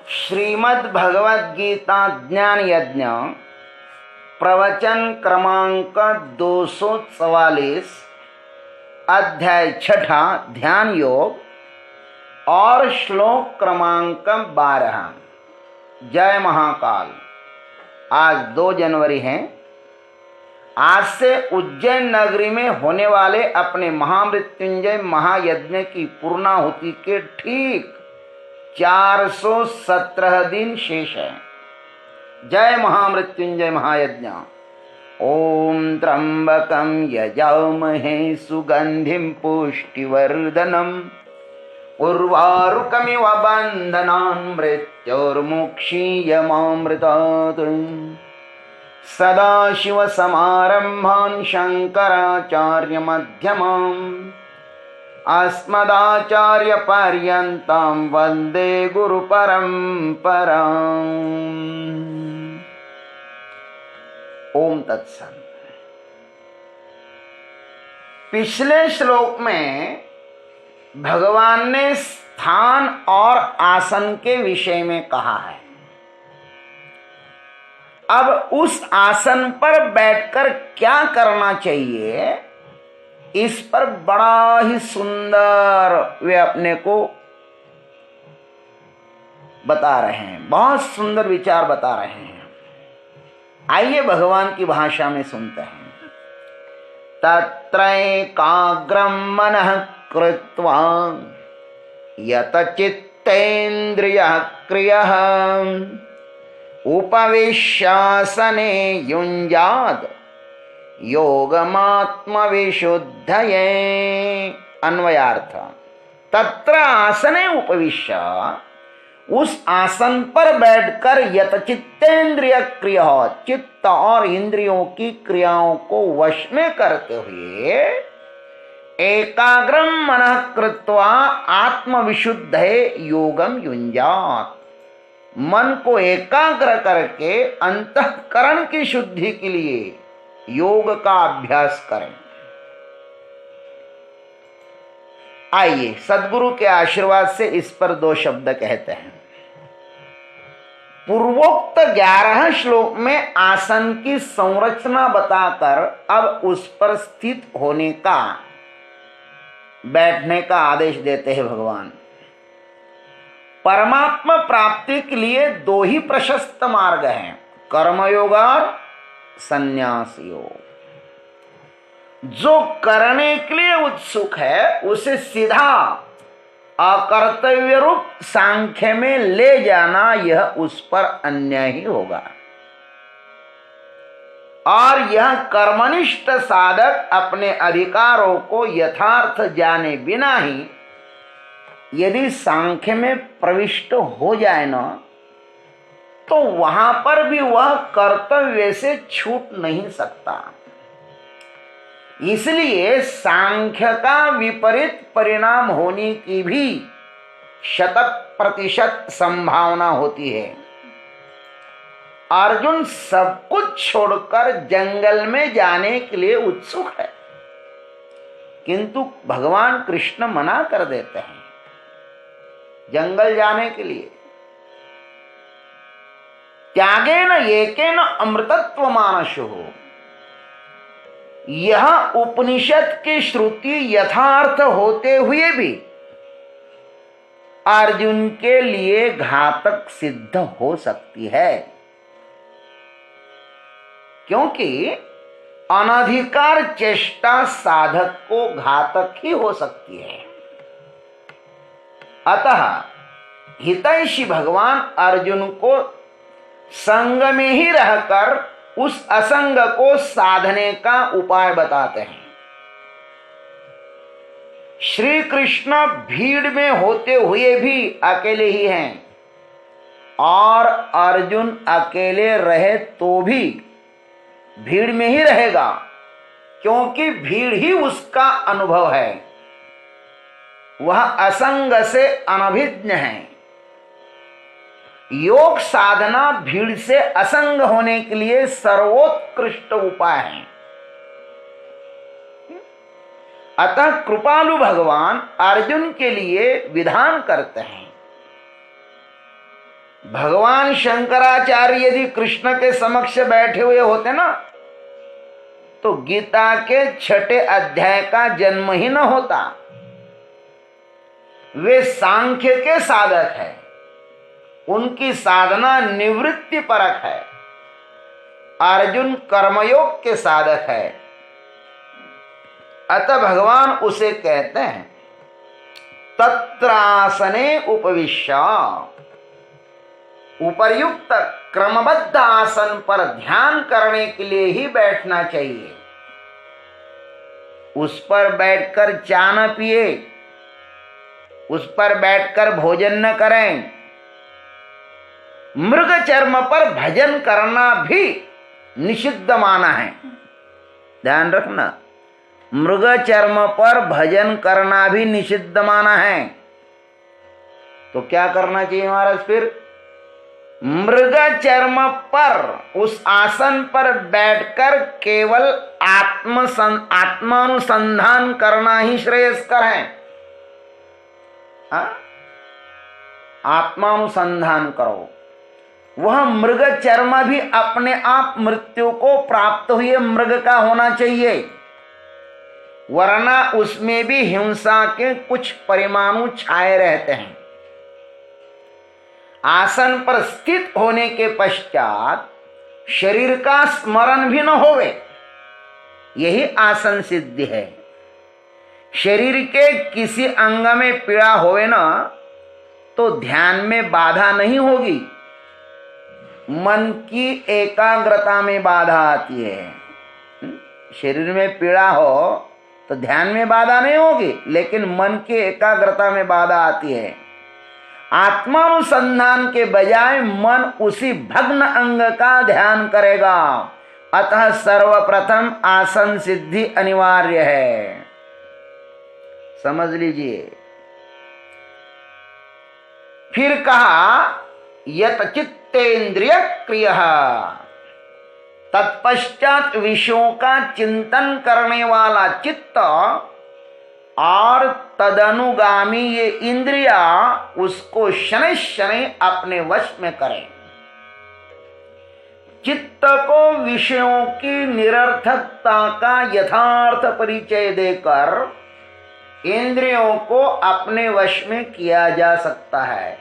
श्रीमद् भगवद गीता ज्ञान यज्ञ प्रवचन क्रमांक 244 अध्याय 6 ध्यान योग और श्लोक क्रमांक 12। जय महाकाल। आज 2 जनवरी है। आज से उज्जैन नगरी में होने वाले अपने महामृत्युंजय महायज्ञ की पूर्णाहुति के ठीक 417 दिन शेष है। जय महामृत्युंजय महायज्ञ। ओम त्र्यंबकं यजामहे सुगंधिं पुष्टिवर्धनम् उर्वारुकमिव बन्धनान् मृत्योर्मुक्षीयमामृतात्। सदाशिवसमारम्भान् शङ्कराचार्यमध्यमाम् अस्मदाचार्यपर्यन्तां वन्दे गुरुपरम्पराम्। ओम तत्सत्। पिछले श्लोक में भगवान ने स्थान और आसन के विषय में कहा है। अब उस आसन पर बैठकर क्या करना चाहिए, इस पर बड़ा ही सुंदर वे अपने को बता रहे हैं। बहुत सुंदर विचार बता रहे हैं। आइए भगवान की भाषा में सुनते हैं। तत्रैकाग्रं मनः कृत्वा यत चित्तेन्द्रियः क्रियः उपविश्यासने युञ्जात् योगमात्मविशुद्धये। अन्वयार्थ। तत्र आसने उपविश्य, उस आसन पर बैठकर यत चित्तेन्द्रिय क्रिया, चित्त और इंद्रियों की क्रियाओं को वश में करते हुए एकाग्रम मनः कृत्वा आत्मविशुद्धये योगम युञ्जात्, मन को एकाग्र करके अंतःकरण की शुद्धि के लिए योग का अभ्यास करें। आइए सद्गुरु के आशीर्वाद से इस पर 2 शब्द कहते हैं। पूर्वोक्त 11 श्लोक में आसन की संरचना बताकर अब उस पर स्थित होने का, बैठने का आदेश देते हैं भगवान। परमात्मा प्राप्ति के लिए 2 ही प्रशस्त मार्ग हैं, कर्मयोग और संन्यास योग। जो करने के लिए उत्सुक है उसे सीधा अकर्तव्य रूप सांख्य में ले जाना, यह उस पर अन्याय ही होगा। और यह कर्मनिष्ठ साधक अपने अधिकारों को यथार्थ जाने बिना ही यदि सांख्य में प्रविष्ट हो जाए ना, तो वहां पर भी वह कर्तव्य से छूट नहीं सकता। इसलिए सांख्य का विपरीत परिणाम होने की भी 100% संभावना होती है। अर्जुन सब कुछ छोड़कर जंगल में जाने के लिए उत्सुक है, किंतु भगवान कृष्ण मना कर देते हैं जंगल जाने के लिए। त्यागेन एकेन अमृतत्व मानसो, यह उपनिषद की श्रुति यथार्थ होते हुए भी अर्जुन के लिए घातक सिद्ध हो सकती है, क्योंकि अनधिकार चेष्टा साधक को घातक ही हो सकती है। अतः हितैषी भगवान अर्जुन को संग में ही रहकर उस असंग को साधने का उपाय बताते हैं। श्री कृष्ण भीड़ में होते हुए भी अकेले ही हैं, और अर्जुन अकेले रहे तो भी भीड़ में ही रहेगा, क्योंकि भीड़ ही उसका अनुभव है। वह असंग से अनभिज्ञ है। योग साधना भीड़ से असंग होने के लिए सर्वोत्कृष्ट उपाय है। अतः कृपालु भगवान अर्जुन के लिए विधान करते हैं। भगवान शंकराचार्य यदि कृष्ण के समक्ष बैठे हुए होते ना, तो गीता के 6ठे अध्याय का जन्म ही न होता। वे सांख्य के साधक है, उनकी साधना निवृत्ति परक है। अर्जुन कर्मयोग के साधक है। अतः भगवान उसे कहते हैं तत्रासने उपविश्य। उपर्युक्त क्रमबद्ध आसन पर ध्यान करने के लिए ही बैठना चाहिए। उस पर बैठकर चाय न पिए, उस पर बैठकर भोजन न करें। मृग चर्म पर भजन करना भी निषिद्ध माना है। ध्यान रखना, मृग चर्म पर भजन करना भी निषिद्ध माना है। तो क्या करना चाहिए महाराज? फिर मृग चर्म पर उस आसन पर बैठकर केवल आत्मानुसंधान करना ही श्रेयस्कर है। आत्मानुसंधान करो। वह मृग चर्म भी अपने आप मृत्यु को प्राप्त हुए मृग का होना चाहिए, वरना उसमें भी हिंसा के कुछ परमाणु छाए रहते हैं। आसन पर स्थित होने के पश्चात शरीर का स्मरण भी न होवे, यही आसन सिद्धि है। शरीर के किसी अंग में पीड़ा होवे ना, तो ध्यान में बाधा नहीं होगी, मन की एकाग्रता में बाधा आती है। शरीर में पीड़ा हो तो ध्यान में बाधा नहीं होगी, लेकिन मन की एकाग्रता में बाधा आती है। आत्मानुसंधान के बजाय मन उसी भग्न अंग का ध्यान करेगा। अतः सर्वप्रथम आसन सिद्धि अनिवार्य है। समझ लीजिए। फिर कहा यत चित्तेन्द्रिय क्रिय, तत्पश्चात विषयों का चिंतन करने वाला चित्त और तदनुगामी ये इंद्रिया उसको शनै शनै अपने वश में करें। चित्त को विषयों की निरर्थकता का यथार्थ परिचय देकर इंद्रियों को अपने वश में किया जा सकता है।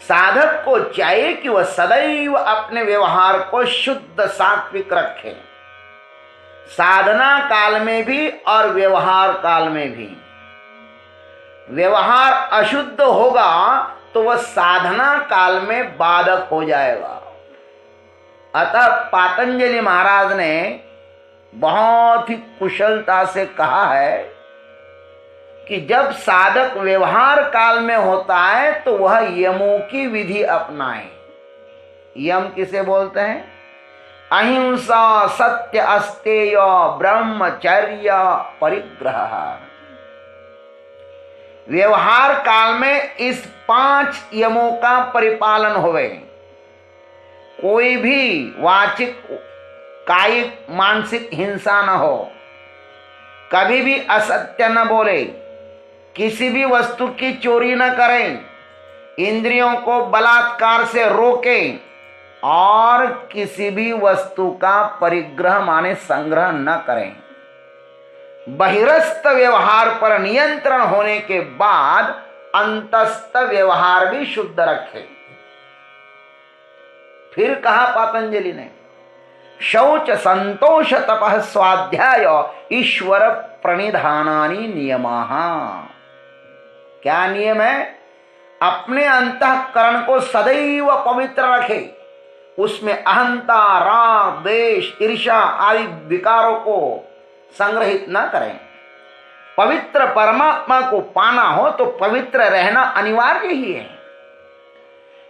साधक को चाहिए कि वह सदैव अपने व्यवहार को शुद्ध सात्विक रखे, साधना काल में भी और व्यवहार काल में भी। व्यवहार अशुद्ध होगा तो वह साधना काल में बाधक हो जाएगा। अतः पातंजलि महाराज ने बहुत ही कुशलता से कहा है कि जब साधक व्यवहार काल में होता है तो वह यमों की विधि अपनाए। यम किसे बोलते हैं? अहिंसा, सत्य, अस्तेय, ब्रह्मचर्य, परिग्रह। व्यवहार काल में इस 5 यमों का परिपालन होवे। कोई भी वाचिक, कायिक, मानसिक हिंसा न हो, कभी भी असत्य न बोले, किसी भी वस्तु की चोरी न करें, इंद्रियों को बलात्कार से रोकें और किसी भी वस्तु का परिग्रह माने संग्रह न करें। बहिरस्थ व्यवहार पर नियंत्रण होने के बाद अंतस्थ व्यवहार भी शुद्ध रखें। फिर कहा पातंजलि ने शौच, संतोष, तपः, स्वाध्याय, ईश्वर प्रणिधानानि नियमाः। क्या नियम है? अपने अंतःकरण को सदैव पवित्र रखे, उसमें अहंता, राग, द्वेष, ईर्ष्या आदि विकारों को संग्रहित न करें। पवित्र परमात्मा को पाना हो तो पवित्र रहना अनिवार्य ही है।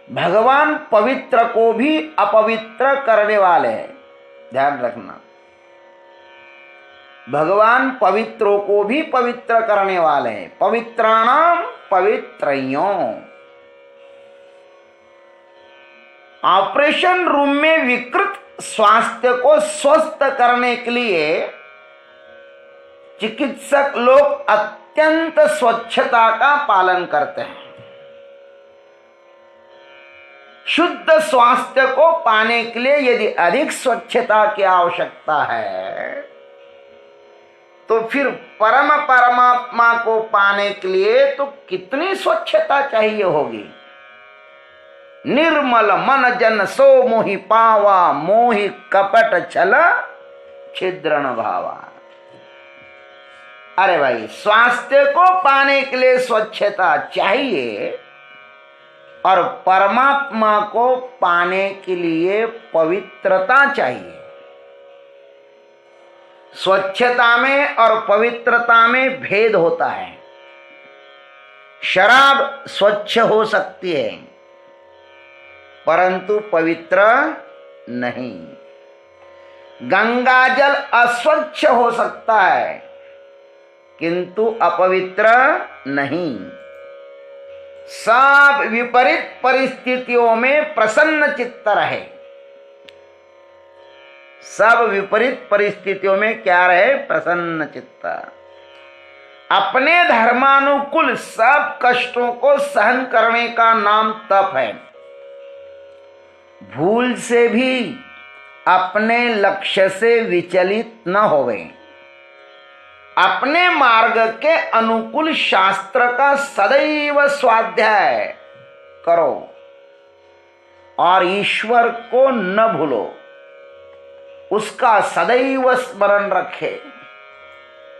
भगवान पवित्र को भी अपवित्र करने वाले हैं, ध्यान रखना। भगवान पवित्रों को भी पवित्र करने वाले हैं। पवित्राणाम पवित्रयों। ऑपरेशन रूम में विकृत स्वास्थ्य को स्वस्थ करने के लिए चिकित्सक लोग अत्यंत स्वच्छता का पालन करते हैं। शुद्ध स्वास्थ्य को पाने के लिए यदि अधिक स्वच्छता की आवश्यकता है तो फिर परमात्मा को पाने के लिए तो कितनी स्वच्छता चाहिए होगी। निर्मल मन जन सो मोहि पावा, मोहि कपट छल छिद्रण भावा। अरे भाई, स्वास्थ्य को पाने के लिए स्वच्छता चाहिए और परमात्मा को पाने के लिए पवित्रता चाहिए। स्वच्छता में और पवित्रता में भेद होता है। शराब स्वच्छ हो सकती है परंतु पवित्र नहीं। गंगा जल अस्वच्छ हो सकता है किंतु अपवित्र नहीं। सब विपरीत परिस्थितियों में प्रसन्न चित्त रहे। सब विपरीत परिस्थितियों में क्या रहे? प्रसन्न चित्त। अपने धर्मानुकूल सब कष्टों को सहन करने का नाम तप है। भूल से भी अपने लक्ष्य से विचलित न होवे। अपने मार्ग के अनुकूल शास्त्र का सदैव स्वाध्याय करो और ईश्वर को न भूलो, उसका सदैव स्मरण रखे।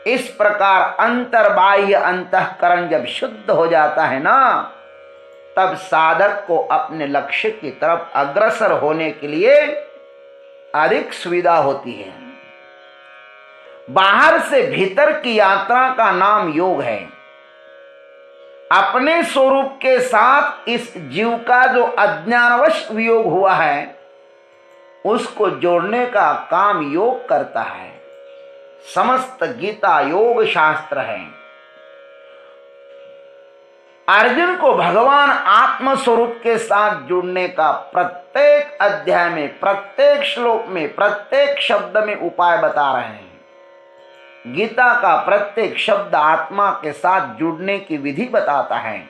इस प्रकार अंतर्बाह्य अंतःकरण जब शुद्ध हो जाता है ना, तब साधक को अपने लक्ष्य की तरफ अग्रसर होने के लिए अधिक सुविधा होती है। बाहर से भीतर की यात्रा का नाम योग है। अपने स्वरूप के साथ इस जीव का जो अज्ञानवश वियोग हुआ है उसको जोड़ने का काम योग करता है। समस्त गीता योग शास्त्र है। अर्जुन को भगवान आत्म स्वरूप के साथ जुड़ने का प्रत्येक अध्याय में, प्रत्येक श्लोक में, प्रत्येक शब्द में उपाय बता रहे हैं। गीता का प्रत्येक शब्द आत्मा के साथ जुड़ने की विधि बताता है।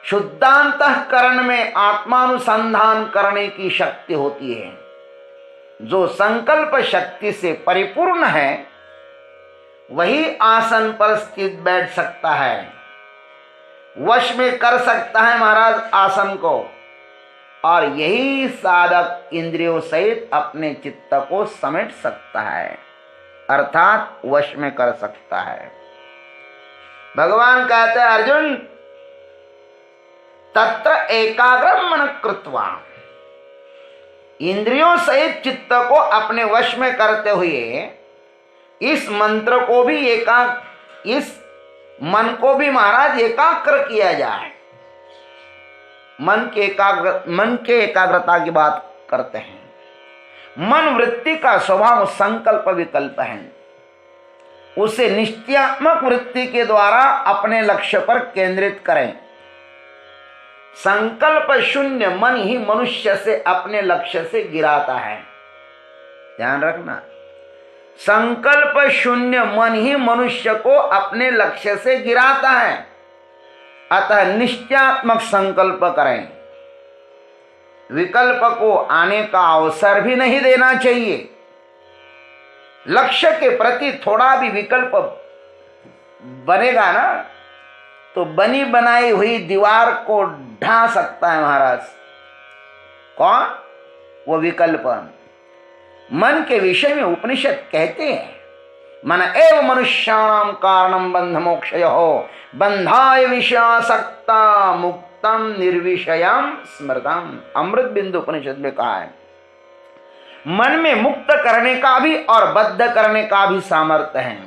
शुद्धांतःकरण में आत्मानुसंधान करने की शक्ति होती है। जो संकल्प शक्ति से परिपूर्ण है वही आसन पर स्थित बैठ सकता है, वश में कर सकता है महाराज आसन को, और यही साधक इंद्रियों सहित अपने चित्त को समेट सकता है, अर्थात वश में कर सकता है। भगवान कहते हैं अर्जुन तत्र एकाग्रम मन कृत्वा, इंद्रियों सहित चित्त को अपने वश में करते हुए इस मंत्र को भी इस मन को भी महाराज एकाग्र किया जाए। मन के एकाग्रता की बात करते हैं। मन वृत्ति का स्वभाव संकल्प विकल्प है। उसे निश्चयात्मक वृत्ति के द्वारा अपने लक्ष्य पर केंद्रित करें। संकल्प शून्य मन ही मनुष्य से अपने लक्ष्य से गिराता है। ध्यान रखना, संकल्प शून्य मन ही मनुष्य को अपने लक्ष्य से गिराता है। अतः निश्चयात्मक संकल्प करें। विकल्प को आने का अवसर भी नहीं देना चाहिए। लक्ष्य के प्रति थोड़ा भी विकल्प बनेगा ना तो बनी बनाई हुई दीवार को ढा सकता है महाराज। कौन? वो विकल्प। मन के विषय में उपनिषद कहते हैं मन एव मनुष्याणाम कारणम बंध मोक्षयोः बंधाय विषयासक्ता मुक्तम निर्विषयम स्मृतम। अमृत बिंदु उपनिषद में कहा है मन में मुक्त करने का भी और बद्ध करने का भी सामर्थ्य है।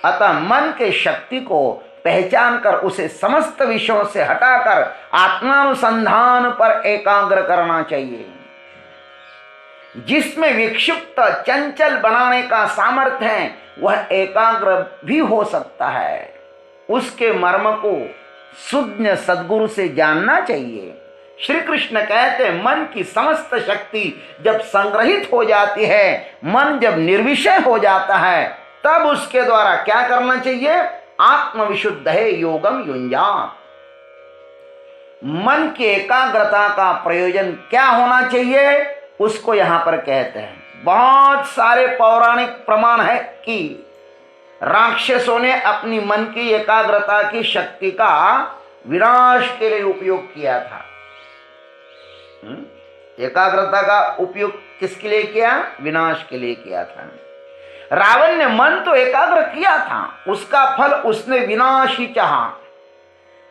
अतः मन के शक्ति को पहचान कर उसे समस्त विषयों से हटाकर आत्मानुसंधान पर एकाग्र करना चाहिए। जिसमें विक्षिप्त चंचल बनाने का सामर्थ्य है वह एकाग्र भी हो सकता है। उसके मर्म को सुज्ञ सद्गुरु से जानना चाहिए। श्री कृष्ण कहते हैं मन की समस्त शक्ति जब संग्रहित हो जाती है, मन जब निर्विषय हो जाता है, तब उसके द्वारा क्या करना चाहिए? आत्मविशुद्ध है योगम युंजात। मन की एकाग्रता का प्रयोजन क्या होना चाहिए उसको यहां पर कहते हैं। बहुत सारे पौराणिक प्रमाण है कि राक्षसों ने अपनी मन की एकाग्रता की शक्ति का विनाश के लिए उपयोग किया था। एकाग्रता का उपयोग किसके लिए किया? विनाश के लिए किया था। रावण ने मन तो एकाग्र किया था, उसका फल उसने विनाश ही चाहा।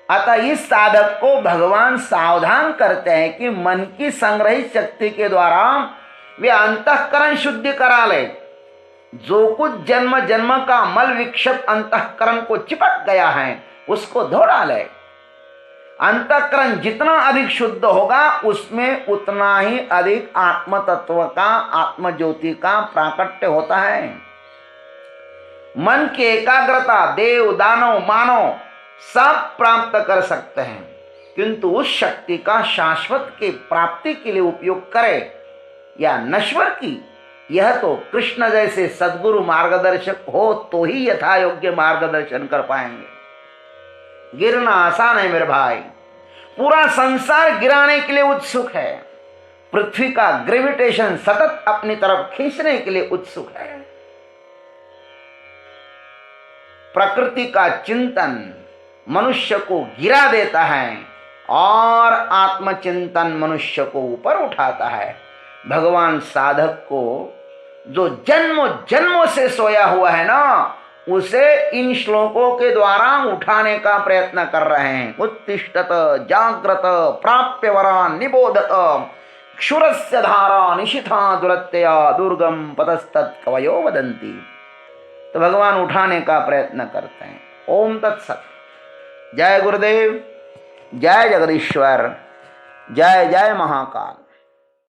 अतः इस साधक को भगवान सावधान करते हैं कि मन की संग्रहित शक्ति के द्वारा वे अंतःकरण शुद्धि करा ले। जो कुछ जन्म जन्म का मल विक्षेप अंतःकरण को चिपक गया है उसको धो डाले। अंतःकरण जितना अधिक शुद्ध होगा उसमें उतना ही अधिक आत्म तत्व का, आत्म ज्योति का प्राकट्य होता है। मन की एकाग्रता देव दानव मानव सब प्राप्त कर सकते हैं, किंतु उस शक्ति का शाश्वत की प्राप्ति के लिए उपयोग करे या नश्वर की, यह तो कृष्ण जैसे सद्गुरु मार्गदर्शक हो तो ही यथा योग्य मार्गदर्शन कर पाएंगे। गिरना आसान है मेरे भाई, पूरा संसार गिराने के लिए उत्सुक है। पृथ्वी का ग्रेविटेशन सतत अपनी तरफ खींचने के लिए उत्सुक है। प्रकृति का चिंतन मनुष्य को गिरा देता है और आत्मचिंतन मनुष्य को ऊपर उठाता है। भगवान साधक को जो जन्मों जन्मों से सोया हुआ है ना, उसे इन श्लोकों के द्वारा उठाने का प्रयत्न कर रहे हैं। उत्तिष्ठत जाग्रत प्राप्य वरान निबोधत क्षुरस्य धारा निशिथा दुरत्यया दुर्गम पतस्तत् कवयो वदन्ति। तो भगवान उठाने का प्रयत्न करते हैं। ओम तत्सत। जय गुरुदेव, जय जगदीश्वर, जय जय महाकाल।